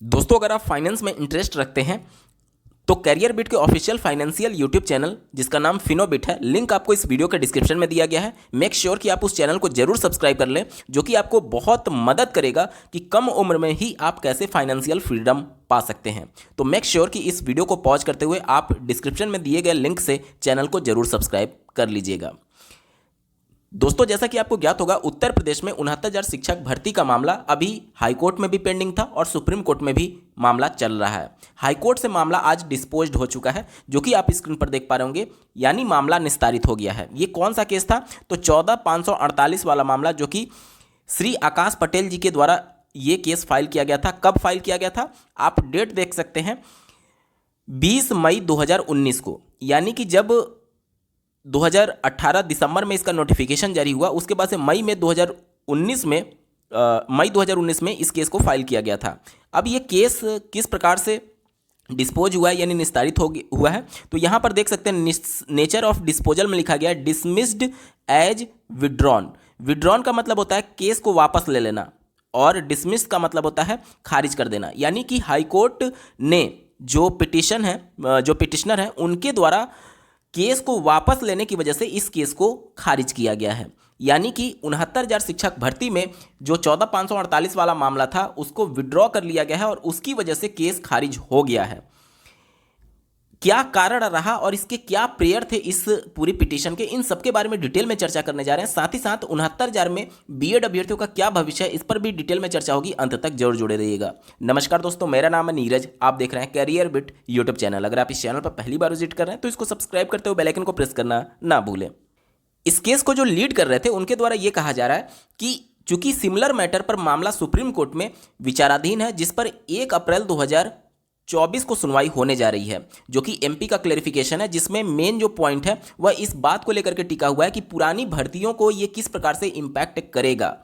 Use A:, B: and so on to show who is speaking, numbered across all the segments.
A: दोस्तों, अगर आप फाइनेंस में इंटरेस्ट रखते हैं तो कैरियर बिट के ऑफिशियल फाइनेंशियल यूट्यूब चैनल जिसका नाम फिनोबिट है, लिंक आपको इस वीडियो के डिस्क्रिप्शन में दिया गया है। मेक श्योर कि आप उस चैनल को जरूर सब्सक्राइब कर लें, जो कि आपको बहुत मदद करेगा कि कम उम्र में ही आप कैसे फाइनेंशियल फ्रीडम पा सकते हैं। तो मेक श्योर कि इस वीडियो को पॉज करते हुए आप डिस्क्रिप्शन में दिए गए लिंक से चैनल को जरूर सब्सक्राइब कर लीजिएगा। दोस्तों, जैसा कि आपको ज्ञात होगा, उत्तर प्रदेश में 69,000 शिक्षक भर्ती का मामला अभी हाईकोर्ट में भी पेंडिंग था और सुप्रीम कोर्ट में भी मामला चल रहा है। हाईकोर्ट से मामला आज डिस्पोज्ड हो चुका है, जो कि आप स्क्रीन पर देख पा रहे होंगे, यानी मामला निस्तारित हो गया है। ये कौन सा केस था? तो 14,548 वाला मामला, जो कि श्री आकाश पटेल जी के द्वारा ये केस फाइल किया गया था। कब फाइल किया गया था? आप डेट देख सकते हैं, 20 मई 2019 को, यानी कि जब 2018 दिसंबर में इसका नोटिफिकेशन जारी हुआ, उसके बाद से मई 2019 में इस केस को फाइल किया गया था। अब ये केस किस प्रकार से डिस्पोज हुआ है, यानी निस्तारित हुआ है, तो यहाँ पर देख सकते हैं नेचर ऑफ डिस्पोजल में लिखा गया है डिसमिस्ड एज विड्रॉन। विड्रॉन का मतलब होता है केस को वापस ले लेना, और डिसमिस का मतलब होता है खारिज कर देना। यानी कि हाईकोर्ट ने जो पिटिशनर है उनके द्वारा केस को वापस लेने की वजह से इस केस को खारिज किया गया है। यानी कि 69,000 शिक्षक भर्ती में जो 14,548 वाला मामला था उसको विड्रॉ कर लिया गया है और उसकी वजह से केस खारिज हो गया है। क्या कारण रहा और इसके क्या प्रेयर थे इस पूरी पिटीशन के, इन सब के बारे में डिटेल में चर्चा करने जा रहे हैं। साथ ही साथ 69,000 में बीएड अभ्यर्थियों का क्या भविष्य है, इस पर भी डिटेल में चर्चा होगी। अंत तक जरूर जुड़े रहिएगा। नमस्कार दोस्तों, मेरा नाम है नीरज, आप देख रहे हैं कैरियर बिट यूट्यूब चैनल। अगर आप इस चैनल पर पहली बार विजिट कर रहे हैं तो इसको सब्सक्राइब करते हुए बेल आइकन को प्रेस करना ना भूलें। इस केस को जो लीड कर रहे थे उनके द्वारा यह कहा जा रहा है कि चूंकि सिमिलर मैटर पर मामला सुप्रीम कोर्ट में विचाराधीन है, जिस पर 1 अप्रैल 2024 को सुनवाई होने जा रही है, जो कि एमपी का क्लेरिफिकेशन है, जिसमें मेन जो पॉइंट है वह इस बात को लेकर के टिका हुआ है कि पुरानी भर्तियों को यह किस प्रकार से इंपैक्ट करेगा।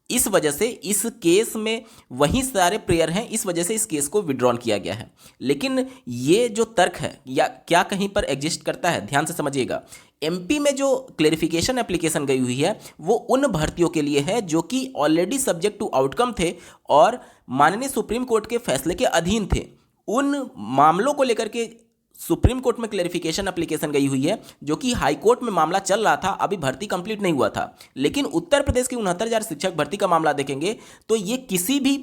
A: इस वजह से इस केस में वही सारे प्रेयर हैं, इस वजह से इस केस को विड्रॉन किया गया है। लेकिन ये जो तर्क है या क्या कहीं पर एग्जिस्ट करता है, ध्यान से समझिएगा। एमपी में जो क्लेरिफिकेशन एप्लीकेशन गई हुई है वो उन भर्तियों के लिए है जो कि ऑलरेडी सब्जेक्ट टू आउटकम थे और माननीय सुप्रीम कोर्ट के फैसले के अधीन थे। उन मामलों को लेकर के सुप्रीम कोर्ट में क्लेरिफिकेशन एप्लीकेशन गई हुई है, जो कि हाई कोर्ट में मामला चल रहा था, अभी भर्ती कंप्लीट नहीं हुआ था। लेकिन उत्तर प्रदेश की 69,000 शिक्षक भर्ती का मामला देखेंगे तो ये किसी भी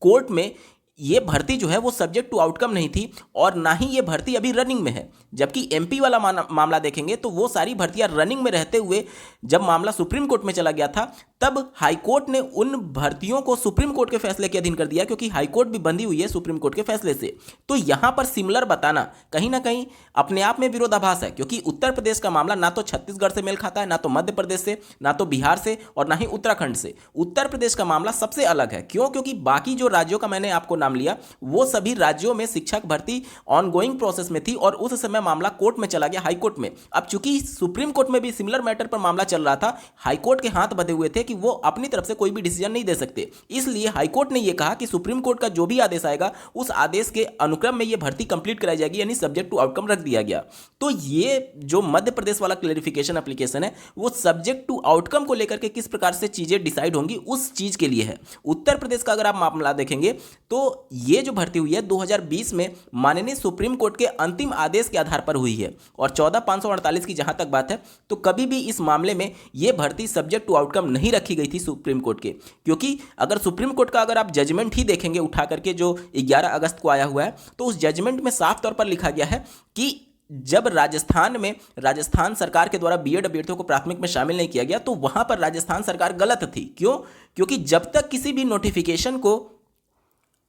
A: कोर्ट में ये भर्ती जो है वो सब्जेक्ट टू आउटकम नहीं थी और ना ही ये भर्ती अभी रनिंग में है। जबकि एमपी वाला मामला देखेंगे तो वो सारी भर्तियां रनिंग में रहते हुए जब मामला सुप्रीम कोर्ट में चला गया था, तब हाईकोर्ट ने उन भर्तियों को सुप्रीम कोर्ट के फैसले के अधीन कर दिया, क्योंकि हाईकोर्ट भी बंधी हुई है सुप्रीम कोर्ट के फैसले से। तो यहां पर सिमिलर बताना कहीं ना कहीं अपने आप में विरोधाभास है, क्योंकि उत्तर प्रदेश का मामला ना तो छत्तीसगढ़ से मेल खाता है, ना तो मध्य प्रदेश से, ना तो बिहार से, और ना ही उत्तराखंड से। उत्तर प्रदेश का मामला सबसे अलग है। क्यों? क्योंकि बाकी जो राज्यों का मैंने आपको नाम लिया वो सभी राज्यों में शिक्षक भर्ती ऑनगोइंग प्रोसेस में थी और उस समय मामला कोर्ट में चला गया, हाई कोर्ट में। अब चूंकि सुप्रीम कोर्ट में भी सिमिलर मैटर पर मामला चल रहा था, हाई कोर्ट के हाथ बंधे हुए थे कि वो अपनी तरफ से कोई भी डिसीजन नहीं दे सकते। इसलिए हाई कोर्ट ने यह कहा कि सुप्रीम कोर्ट का जो भी आदेश आएगा उस आदेश के अनुक्रम में यह भर्ती कंप्लीट कराई जाएगी, यानी सब्जेक्ट टू आउटकम रख दिया गया। तो ये जो मध्य प्रदेश वाला क्लेरिफिकेशन एप्लीकेशन है वो सब्जेक्ट टू आउटकम को लेकर के किस प्रकार से चीजें डिसाइड होंगी उस चीज के लिए है। उत्तर प्रदेश का अगर आप मामला देखेंगे तो ये जो भर्ती हुई है 2020 में माननीय सुप्रीम कोर्ट के अंतिम आदेश के आधार पर हुई है। और 14,548 की जहां तक बात है तो कभी भी इस मामले में यह भर्ती सब्जेक्ट टू आउटकम नहीं रखी गई थी सुप्रीम कोर्ट के, क्योंकि अगर सुप्रीम कोर्ट का अगर आप जजमेंट ही देखेंगे उठा करके जो 11 अगस्त को आया हुआ है, तो उस जजमेंट में साफ तौर पर लिखा गया है कि जब राजस्थान सरकार के द्वारा बीएड अभ्यर्थियों को प्राथमिक में शामिल नहीं किया गया तो वहां पर राजस्थान सरकार गलत थी। क्यों? क्योंकि जब तक किसी भी नोटिफिकेशन को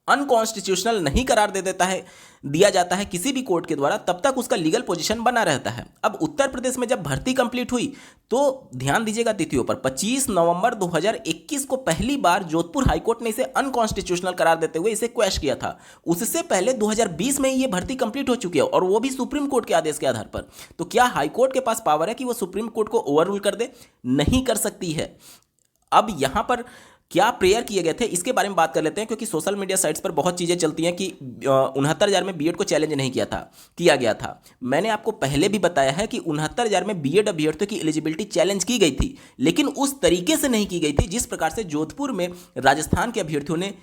A: अनकॉन्स्टिट्यूशनल नहीं करार दिया जाता है किसी भी कोर्ट के द्वारा, तब तक उसका लीगल पोजीशन बना रहता है। अब उत्तर प्रदेश में जब भर्ती कंप्लीट हुई तो ध्यान दीजिएगा तिथियों पर, 25 नवंबर 2021 को पहली बार जोधपुर हाईकोर्ट ने इसे अनकॉन्स्टिट्यूशनल करार देते हुए इसे क्वैश किया था। उससे पहले 2020 में ही ये भर्ती कंप्लीट हो चुकी है और वो भी सुप्रीम कोर्ट के आदेश के आधार पर। तो क्या हाईकोर्ट के पास पावर है कि वो सुप्रीम कोर्ट को ओवर रूल कर दे? नहीं कर सकती है। अब यहां पर क्या प्रेयर किए गए थे इसके बारे में बात कर लेते हैं, क्योंकि सोशल मीडिया साइट्स पर बहुत चीज़ें चलती हैं कि 69,000 में बीएड को चैलेंज नहीं किया गया था। मैंने आपको पहले भी बताया है कि 69,000 में बीएड अभ्यर्थियों की एलिजिबिलिटी चैलेंज की गई थी, लेकिन उस तरीके से नहीं की गई थी जिस प्रकार से जोधपुर में राजस्थान के अभ्यर्थियों ने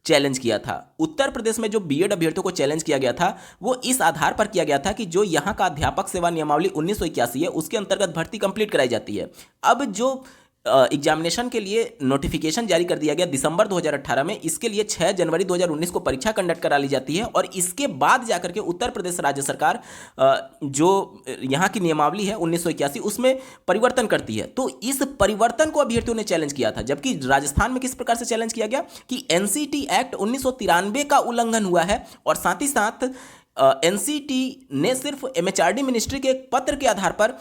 A: चैलेंज किया था। उत्तर प्रदेश में जो बीएड अभ्यर्थियों को चैलेंज किया गया था वो इस आधार पर किया गया था कि जो यहाँ का अध्यापक सेवा नियमावली 1981 है उसके अंतर्गत भर्ती कंप्लीट कराई जाती है। अब जो एग्जामिनेशन के लिए नोटिफिकेशन जारी कर दिया गया दिसंबर 2018 में, इसके लिए 6 जनवरी 2019 को परीक्षा कंडक्ट करा ली जाती है और इसके बाद जाकर के उत्तर प्रदेश राज्य सरकार जो यहाँ की नियमावली है 1981 उसमें परिवर्तन करती है। तो इस परिवर्तन को अभ्यर्थियों ने चैलेंज किया था। जबकि राजस्थान में किस प्रकार से चैलेंज किया गया कि एनसीटी एक्ट 1993 का उल्लंघन हुआ है और साथ ही साथ एनसीटी ने सिर्फ एमएचआरडी मिनिस्ट्री के एक पत्र के आधार पर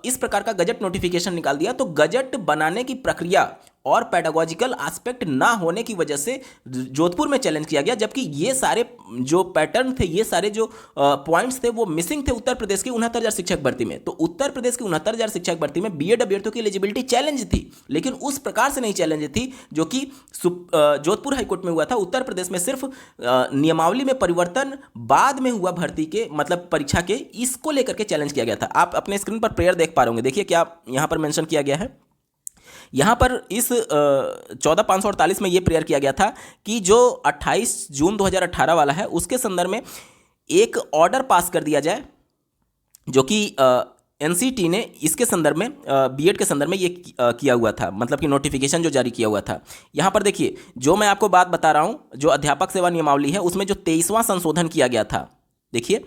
A: इस प्रकार का गजट नोटिफिकेशन निकाल दिया। तो गजट बनाने की प्रक्रिया और पेडागोजिकल एस्पेक्ट ना होने की वजह से जोधपुर में चैलेंज किया गया। जबकि ये सारे जो पैटर्न थे, ये सारे जो पॉइंट्स थे वो मिसिंग थे उत्तर प्रदेश की 69,000 शिक्षक भर्ती में। तो उत्तर प्रदेश की 69,000 शिक्षक भर्ती में बीएड अभ्यर्थियों की एलिजिबिलिटी चैलेंज थी, लेकिन उस प्रकार से नहीं चैलेंज थी जो कि जोधपुर हाईकोर्ट में हुआ था। उत्तर प्रदेश में सिर्फ नियमावली में परिवर्तन बाद में हुआ भर्ती के मतलब परीक्षा के, इसको लेकर के चैलेंज किया गया था। आप अपने स्क्रीन पर प्रेयर देख पा रहे होंगे, देखिए क्या यहाँ पर मेंशन किया गया है। यहाँ पर इस 14,548 में ये प्रेयर किया गया था कि जो 28 जून 2018 वाला है उसके संदर्भ में एक ऑर्डर पास कर दिया जाए, जो कि एनसीटी ने इसके संदर्भ में बीएड के संदर्भ में ये किया हुआ था, मतलब कि नोटिफिकेशन जो जारी किया हुआ था। यहाँ पर देखिए जो मैं आपको बात बता रहा हूँ, जो अध्यापक सेवा नियमावली है उसमें जो 23वां संशोधन किया गया था, देखिए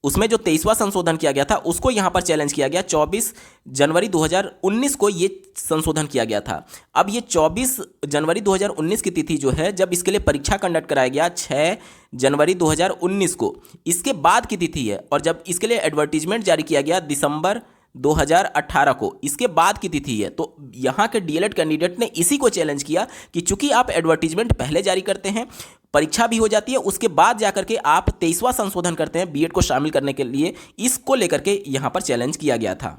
A: उसमें जो 23वां संशोधन किया गया था उसको यहाँ पर चैलेंज किया गया। 24 जनवरी 2019 को ये संशोधन किया गया था। अब ये 24 जनवरी 2019 की तिथि जो है, जब इसके लिए परीक्षा कंडक्ट कराया गया 6 जनवरी 2019 को, इसके बाद की तिथि है। और जब इसके लिए एडवर्टीजमेंट जारी किया गया दिसंबर 2018 को, इसके बाद की तिथि है। तो यहाँ के डीएलएड कैंडिडेट ने इसी को चैलेंज किया कि चूंकि आप एडवर्टीजमेंट पहले जारी करते हैं, परीक्षा भी हो जाती है, उसके बाद जाकर के आप 23वां संशोधन करते हैं बीएड को शामिल करने के लिए, इसको लेकर के यहाँ पर चैलेंज किया गया था।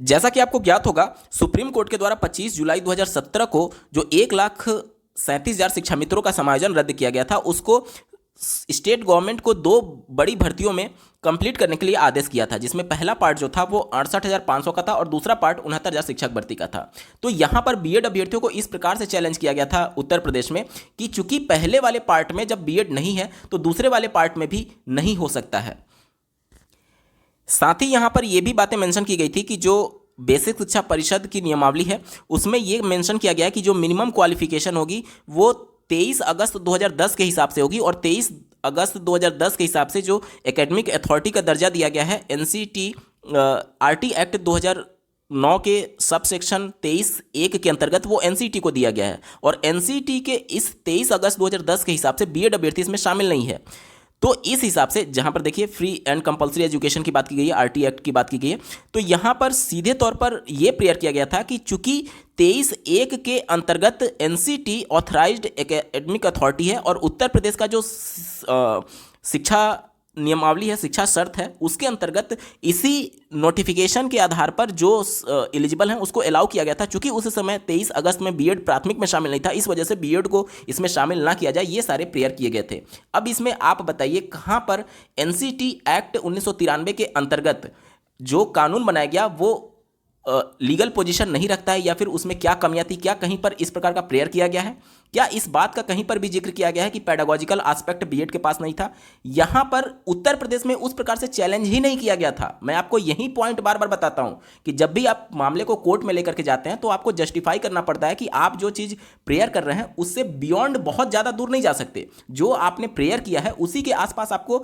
A: जैसा कि आपको ज्ञात होगा, सुप्रीम कोर्ट के द्वारा 25 जुलाई 2017 को जो 1,37,000 शिक्षा मित्रों का समायोजन रद्द किया गया था, उसको स्टेट गवर्नमेंट को 2 बड़ी भर्तियों में कंप्लीट करने के लिए आदेश किया था, जिसमें पहला पार्ट जो था वो 68,500 का था और दूसरा पार्ट 69,000 शिक्षक भर्ती का था। तो यहाँ पर बीएड अभ्यर्थियों को इस प्रकार से चैलेंज किया गया था उत्तर प्रदेश में कि चूंकि पहले वाले पार्ट में जब बीएड नहीं है तो दूसरे वाले पार्ट में भी नहीं हो सकता है। साथ ही यहाँ पर यह भी बातें मेंशन की गई थी कि जो बेसिक शिक्षा परिषद की नियमावली है उसमें यह मेंशन किया गया है कि जो मिनिमम क्वालिफिकेशन होगी वो 23 अगस्त 2010 के हिसाब से होगी और 23 अगस्त 2010 के हिसाब से जो एकेडमिक अथॉरिटी का दर्जा दिया गया है एनसीटी आरटी एक्ट 2009 के सब सेक्शन 23(1) के अंतर्गत वो एनसीटी को दिया गया है। और एनसीटी के इस 23 अगस्त 2010 के हिसाब से बीएड अभ्यर्थी इसमें शामिल नहीं है। तो इस हिसाब से जहां पर देखिए फ्री एंड कंपलसरी एजुकेशन की बात की गई है, आरटी एक्ट की बात की गई है, तो यहां पर सीधे तौर पर यह प्रेयर किया गया था कि चूंकि 23(1) के अंतर्गत एनसीटी ऑथराइज्ड एकेडमिक अथॉरिटी है और उत्तर प्रदेश का जो शिक्षा नियमावली है, शिक्षा शर्त है, उसके अंतर्गत इसी नोटिफिकेशन के आधार पर जो एलिजिबल हैं उसको अलाउ किया गया था। चूंकि उस समय 23 अगस्त में बीएड प्राथमिक में शामिल नहीं था, इस वजह से बीएड को इसमें शामिल ना किया जाए, ये सारे प्रेयर किए गए थे। अब इसमें आप बताइए कहाँ पर एनसीटी एक्ट 1993 के अंतर्गत जो कानून बनाया गया वो लीगल पोजीशन नहीं रखता है, या फिर उसमें क्या कमियां थी, क्या कहीं पर इस प्रकार का प्रेयर किया गया है, क्या इस बात का कहीं पर भी जिक्र किया गया है कि पेडागोजिकल एस्पेक्ट बीएड के पास नहीं था। यहां पर उत्तर प्रदेश में उस प्रकार से चैलेंज ही नहीं किया गया था। मैं आपको यही पॉइंट बार बार बताता हूं कि जब भी आप मामले को कोर्ट में लेकर के जाते हैं तो आपको जस्टिफाई करना पड़ता है कि आप जो चीज प्रेयर कर रहे हैं उससे बियॉन्ड बहुत ज्यादा दूर नहीं जा सकते। जो आपने प्रेयर किया है उसी के आसपास आपको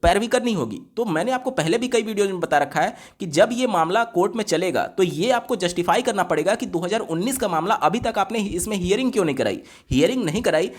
A: पैरवी करनी होगी। तो मैंने आपको पहले भी कई वीडियो में बता रखा है कि जब ये मामला कोर्ट में चलेगा तो ये आपको जस्टिफाई करना पड़ेगा कि 2019 का मामला अभी तक आपने इसमें हियरिंग क्यों नहीं कराई। हियरिंग नहीं कराई,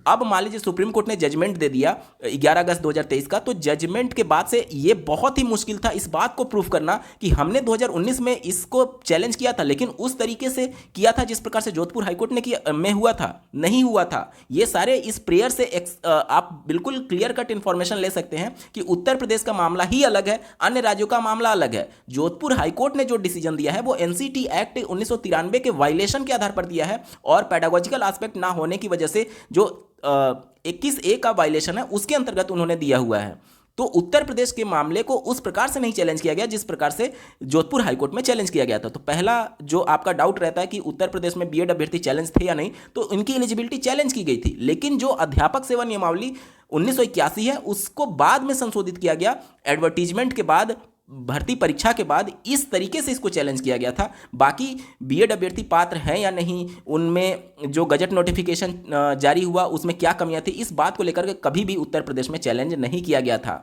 A: अब मान लीजिए सुप्रीम कोर्ट ने जजमेंट दे दिया 11 अगस्त 2023 का, तो जजमेंट के बाद से ये बहुत ही मुश्किल था इस बात को प्रूफ करना कि हमने 2019 में इसको चैलेंज किया था, लेकिन उस तरीके से किया था जिस प्रकार से जोधपुर हाईकोर्ट ने किया में हुआ था, नहीं हुआ था। ये सारे इस प्रेयर से आप बिल्कुल क्लियर कट इंफॉर्मेशन ले सकते हैं कि उत्तर प्रदेश का मामला ही अलग है, अन्य राज्यों का मामला अलग है। जोधपुर हाईकोर्ट ने जो डिसीजन दिया है वो एनसीटी एक्ट 1993 के वायलेशन के आधार पर दिया है और पेडागोजिकल एस्पेक्ट ना होने की वजह से जो 21(a) का वायलेशन है उसके अंतर्गत उन्होंने दिया हुआ है। तो उत्तर प्रदेश के मामले को उस प्रकार से नहीं चैलेंज किया गया जिस प्रकार से जोधपुर हाईकोर्ट में चैलेंज किया गया था। तो पहला जो आपका डाउट रहता है कि उत्तर प्रदेश में बीएड अभ्यर्थी चैलेंज थे या नहीं, तो इनकी एलिजिबिलिटी चैलेंज की गई थी, लेकिन जो अध्यापक सेवा नियमावली 1981 है उसको बाद में संशोधित किया गया, एडवर्टीजमेंट के बाद, भर्ती परीक्षा के बाद इस तरीके से इसको चैलेंज किया गया था। बाकी बीएड अभ्यर्थी पात्र हैं या नहीं, उनमें जो गजट नोटिफिकेशन जारी हुआ उसमें क्या कमियां थी, इस बात को लेकर के कभी भी उत्तर प्रदेश में चैलेंज नहीं किया गया था।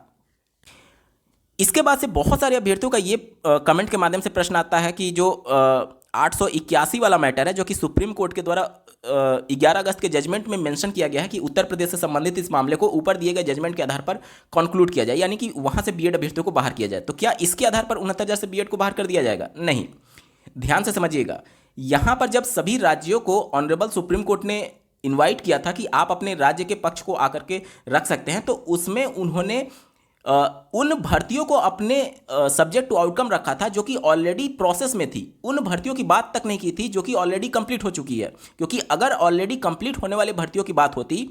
A: इसके बाद से बहुत सारे अभ्यर्थियों का ये कमेंट के माध्यम से प्रश्न आता है कि जो 881 वाला मैटर है जो कि सुप्रीम कोर्ट के द्वारा 11 अगस्त के जजमेंट में मेंशन किया गया है कि उत्तर प्रदेश से संबंधित इस मामले को ऊपर दिए गए जजमेंट के आधार पर कंक्लूड किया जाए, यानी कि वहां से बीएड अभ्यर्थियों को बाहर किया जाए। तो क्या इसके आधार पर 69,000 से बीएड को बाहर कर दिया जाएगा? नहीं। ध्यान से समझिएगा, यहां पर जब सभी राज्यों को ऑनरेबल सुप्रीम कोर्ट ने इन्वाइट किया था कि आप अपने राज्य के पक्ष को आकर के रख सकते हैं, तो उसमें उन्होंने उन भर्तियों को अपने सब्जेक्ट टू आउटकम रखा था जो कि ऑलरेडी प्रोसेस में थी। उन भर्तियों की बात तक नहीं की थी जो कि ऑलरेडी कंप्लीट हो चुकी है, क्योंकि अगर ऑलरेडी कंप्लीट होने वाले भर्तियों की बात होती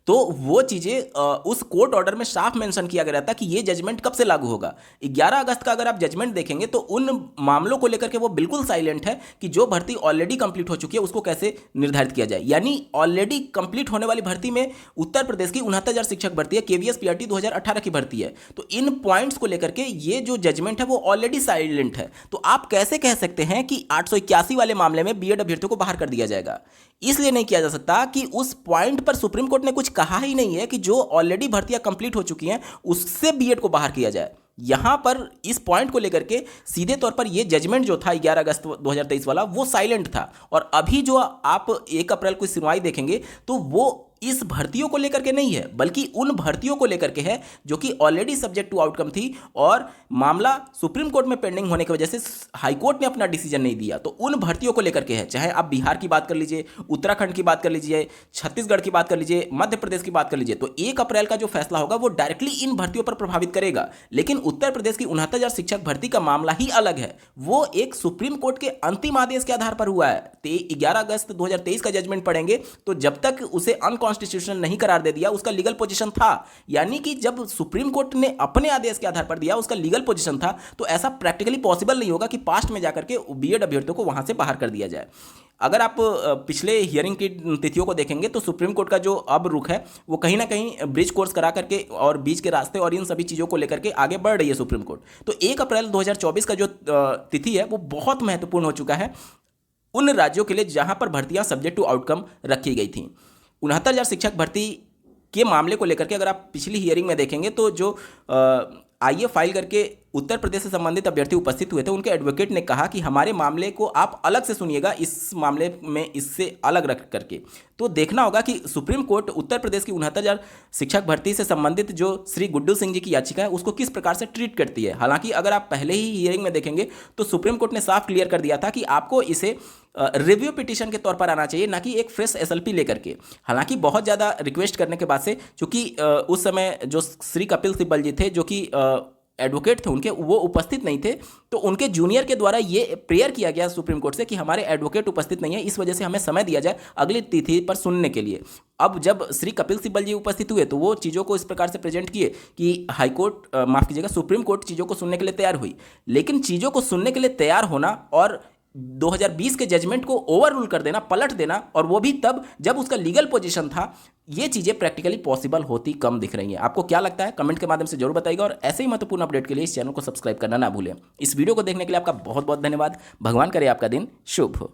A: तो वो चीज़ें उस कोर्ट ऑर्डर में साफ मेंशन किया गया था कि ये जजमेंट कब से लागू होगा। 11 अगस्त का अगर आप जजमेंट देखेंगे तो उन मामलों को लेकर के वो बिल्कुल साइलेंट है कि जो भर्ती ऑलरेडी कंप्लीट हो चुकी है उसको कैसे निर्धारित किया जाए। यानी ऑलरेडी कंप्लीट होने वाली भर्ती में उत्तर प्रदेश की 69,000 शिक्षक भर्ती है, केवीएस पीआरटी 2018 की भर्ती है। तो इन पॉइंट्स को लेकर के ये जो जजमेंट है वो ऑलरेडी साइलेंट है। तो आप कैसे कह सकते हैं कि 881 वाले मामले में बीएड अभ्यर्थियों को बाहर कर दिया जाएगा? इसलिए नहीं किया जा सकता कि उस पॉइंट पर सुप्रीम कोर्ट ने कुछ कहा ही नहीं है कि जो ऑलरेडी भर्तियां कंप्लीट हो चुकी हैं उससे बीएड को बाहर किया जाए। यहां पर इस पॉइंट को लेकर के सीधे तौर पर यह जजमेंट जो था 11 अगस्त 2023 वाला वो साइलेंट था। और अभी जो आप 1 अप्रैल को सुनवाई देखेंगे तो वो इस भर्तियों को लेकर के नहीं है, बल्कि उन भर्तियों को लेकर के है जो कि ऑलरेडी सब्जेक्ट टू आउटकम थी और मामला सुप्रीम कोर्ट में पेंडिंग होने की वजह से हाई कोर्ट ने अपना डिसीजन नहीं दिया। तो उन भर्तियों को लेकर के है, चाहे आप बिहार की बात कर लीजिए, उत्तराखंड की बात कर लीजिए, छत्तीसगढ़ की बात कर लीजिए, मध्य प्रदेश की बात कर लीजिए। तो 1 अप्रैल का जो फैसला होगा वो डायरेक्टली इन भर्तियों पर प्रभावित करेगा। लेकिन उत्तर प्रदेश की 69,000 शिक्षक भर्ती का मामला ही अलग है, वो एक सुप्रीम कोर्ट के अंतिम आदेश के आधार पर हुआ है। 11 अगस्त 2023 का जजमेंट पढ़ेंगे तो जब तक उसे अनकॉन्स्टिट्यूशनल नहीं करार दे दिया उसका लीगल पोजीशन था, यानी कि जब सुप्रीम कोर्ट ने अपने आदेश के आधार पर दिया उसका लीगल पोजीशन था। तो ऐसा प्रैक्टिकली पॉसिबल नहीं होगा कि पास्ट में जाकर के बीएड अभ्यर्थियों को वहां से बाहर कर दिया जाए। अगर आप पिछले हियरिंग की तिथियों को देखेंगे तो सुप्रीम कोर्ट का जो अब रुख है वो कहीं ना कहीं ब्रिज कोर्स करा करके और बीच के रास्ते और इन सभी चीज़ों को लेकर के आगे बढ़ रही है सुप्रीम कोर्ट। तो 1 अप्रैल 2024 का जो तिथि है वो बहुत महत्वपूर्ण हो चुका है उन राज्यों के लिए जहां पर भर्तियां सब्जेक्ट टू आउटकम रखी गई थी। 69,000 शिक्षक भर्ती के मामले को लेकर के अगर आप पिछली हियरिंग में देखेंगे तो जो आईए फाइल करके उत्तर प्रदेश से संबंधित अभ्यर्थी उपस्थित हुए थे उनके एडवोकेट ने कहा कि हमारे मामले को आप अलग से सुनिएगा, इस मामले में इससे अलग रख करके। तो देखना होगा कि सुप्रीम कोर्ट उत्तर प्रदेश की 69,000 शिक्षक भर्ती से संबंधित जो श्री गुड्डू सिंह जी की याचिका है उसको किस प्रकार से ट्रीट करती है। हालांकि अगर आप पहले ही हियरिंग में देखेंगे तो सुप्रीम कोर्ट ने साफ क्लियर कर दिया था कि आपको इसे रिव्यू पिटीशन के तौर पर आना चाहिए, ना कि एक फ्रेश एसएलपी लेकर के। हालांकि बहुत ज़्यादा रिक्वेस्ट करने के बाद से, चूंकि उस समय जो श्री कपिल सिब्बल जी थे जो कि एडवोकेट थे उनके, वो उपस्थित नहीं थे, तो उनके जूनियर के द्वारा ये प्रेयर किया गया सुप्रीम कोर्ट से कि हमारे एडवोकेट उपस्थित नहीं है, इस वजह से हमें समय दिया जाए अगली तिथि पर सुनने के लिए। अब जब श्री कपिल सिब्बल जी उपस्थित हुए तो वो चीज़ों को इस प्रकार से प्रेजेंट किए कि हाईकोर्ट माफ़ कीजिएगा सुप्रीम कोर्ट चीज़ों को सुनने के लिए तैयार हुई। लेकिन चीज़ों को सुनने के लिए तैयार होना और 2020 के जजमेंट को ओवररूल कर देना, पलट देना, और वो भी तब जब उसका लीगल पोजीशन था, ये चीज़ें प्रैक्टिकली पॉसिबल होती कम दिख रही हैं। आपको क्या लगता है कमेंट के माध्यम से जरूर बताइएगा और ऐसे ही महत्वपूर्ण अपडेट के लिए इस चैनल को सब्सक्राइब करना ना भूलें। इस वीडियो को देखने के लिए आपका बहुत बहुत धन्यवाद। भगवान करे आपका दिन शुभ हो।